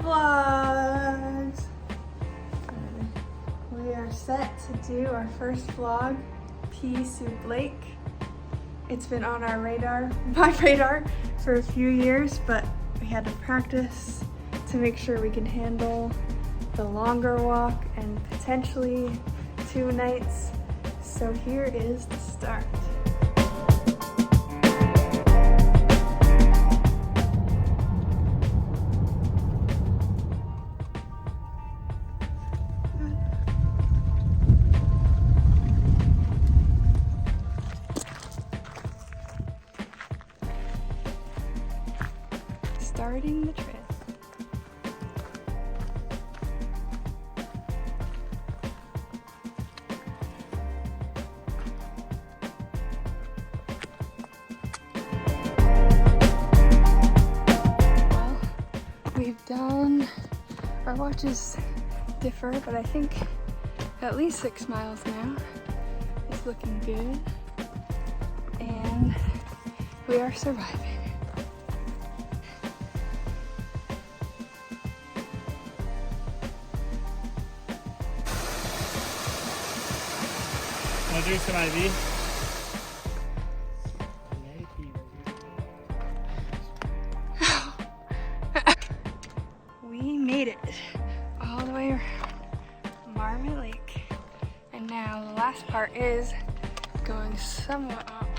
vlogs! We are set to do our first vlog, Pea Soup Lake. It's been on our radar, my radar, for a few years, but we had to practice to make sure we can handle the longer walk and potentially 2 nights. So here is the start. Starting the trip. Well, we've done, our watches differ, but I think at least 6 miles now. It's looking good, and we are surviving. Wanna drink some IV? We made it all the way around Marmot Lake. And now the last part is going somewhat up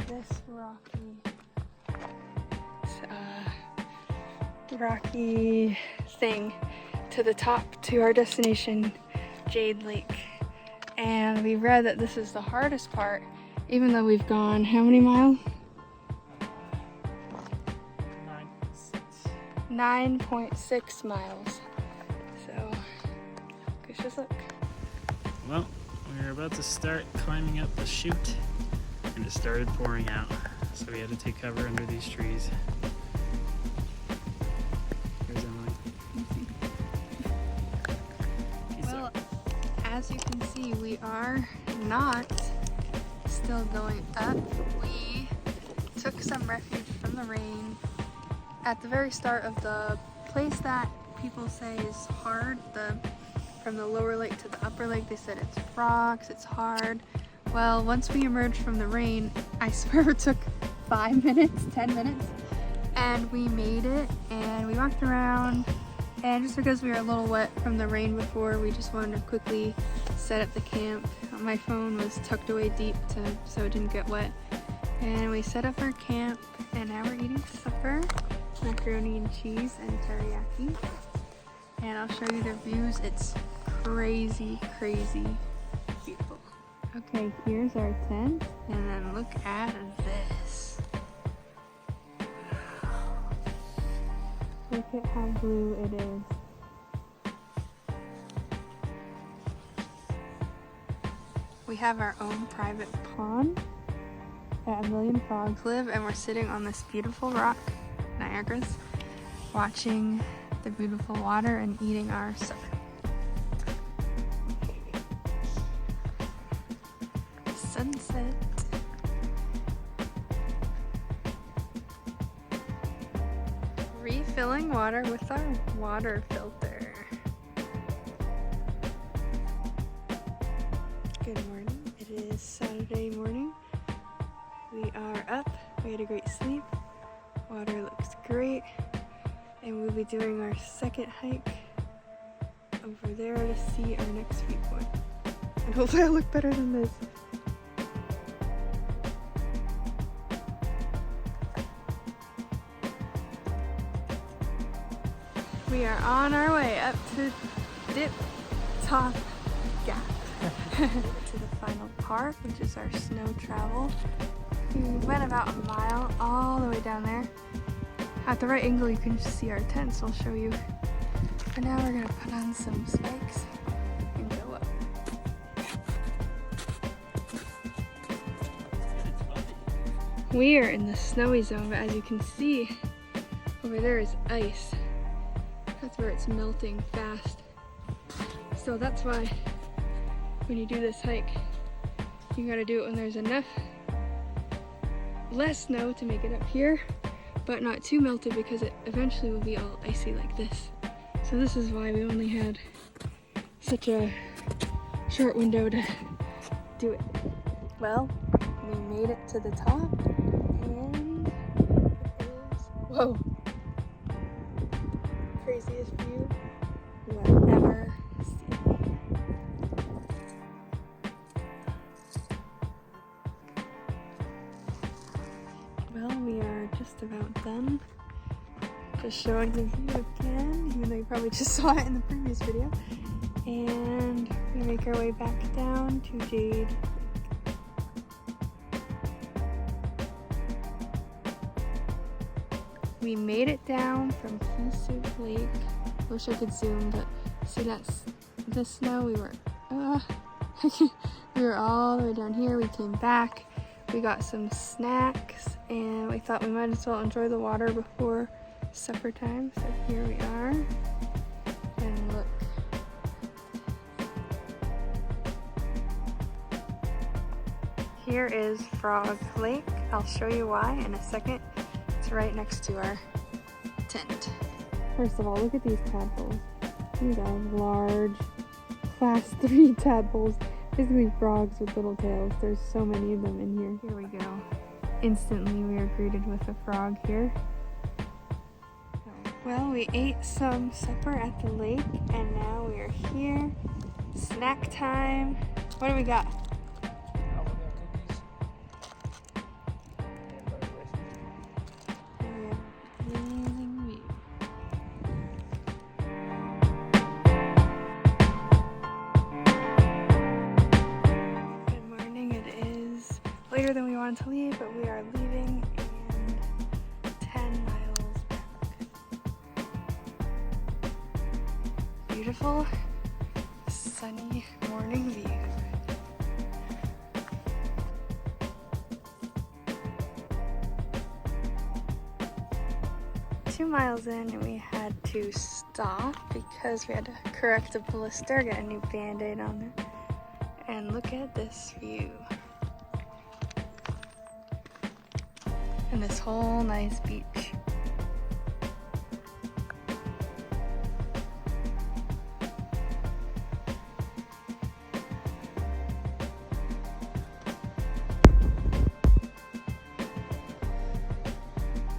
this rocky thing to the top to our destination, Jade Lake. And we read that this is the hardest part, even though we've gone how many miles? 9.6 miles. So, just look. Well, we were about to start climbing up the chute, and it started pouring out. So we had to take cover under these trees. Here's Emily. Well, as you can see, we are not still going up. We took some refuge from the rain at the very start of the place that people say is hard, from the lower lake to the upper lake. They said it's rocks, it's hard. Well, once we emerged from the rain, I swear it took 5 minutes, 10 minutes, and we made it, and we walked around. And just because we were a little wet from the rain before, we just wanted to quickly set up the camp. My phone was tucked away deep so it didn't get wet. And we set up our camp, and now we're eating supper. Macaroni and cheese and teriyaki. And I'll show you the views. It's crazy, crazy beautiful. Okay, here's our tent, and then look at this. Look at how blue it is. We have our own private pond that 1,000,000 frogs live, and we're sitting on this beautiful rock, Niagara's, watching the beautiful water and eating our supper. Sunset. Refilling water with our water filter. Good morning. It is Saturday morning. We are up. We had a great sleep. Water looks great. And we'll be doing our second hike over there to see our next viewpoint. And hopefully I look better than this. We are on our way up to Dip Top Gap. To the final part, which is our snow travel. We went about a mile all the way down there. At the right angle you can just see our tents, I'll show you. And now we're gonna put on some spikes and go up. We are in the snowy zone, but as you can see, over there is ice. That's where it's melting fast. So that's why when you do this hike, you gotta do it when there's enough less snow to make it up here, but not too melted because it eventually will be all icy like this. So this is why we only had such a short window to do it. Well, we made it to the top, and it is, whoa, craziest view you have ever seen. Well, we are just about done. Just showing the view again, even though you probably just saw it in the previous video. And we make our way back down to Jade. We made it down from Jade Lake. Wish I could zoom, but see the snow? We were we were all the way down here. We came back. We got some snacks, and we thought we might as well enjoy the water before supper time. So here we are, and look. Here is Frog Lake. I'll show you why in a second. It's right next to our tent. First of all, look at these tadpoles. These are large, class 3 tadpoles. Basically frogs with little tails. There's so many of them in here. Here we go. Instantly we are greeted with a frog here. Well, we ate some supper at the lake, and now we are here. Snack time. What do we got? Later than we wanted to leave, but we are leaving and 10 miles back. Beautiful, sunny morning view. Two miles in, and we had to stop because we had to correct a blister, get a new band-aid on there. And look at this view. And this whole nice beach.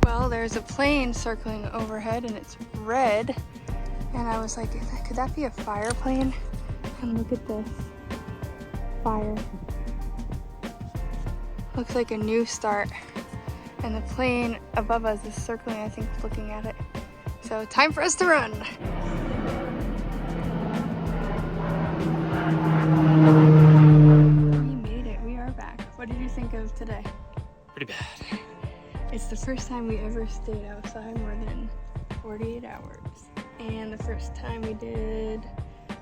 Well, there's a plane circling overhead and it's red. And I was like, could that be a fire plane? And look at this. Fire. Looks like a new start. And the plane above us is circling, I think, looking at it. So time for us to run. We made it, we are back. What did you think of today? Pretty bad. It's the first time we ever stayed outside more than 48 hours. And the first time we did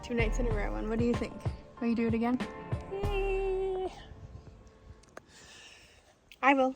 2 nights in a row. And what do you think? Will you do it again? I will.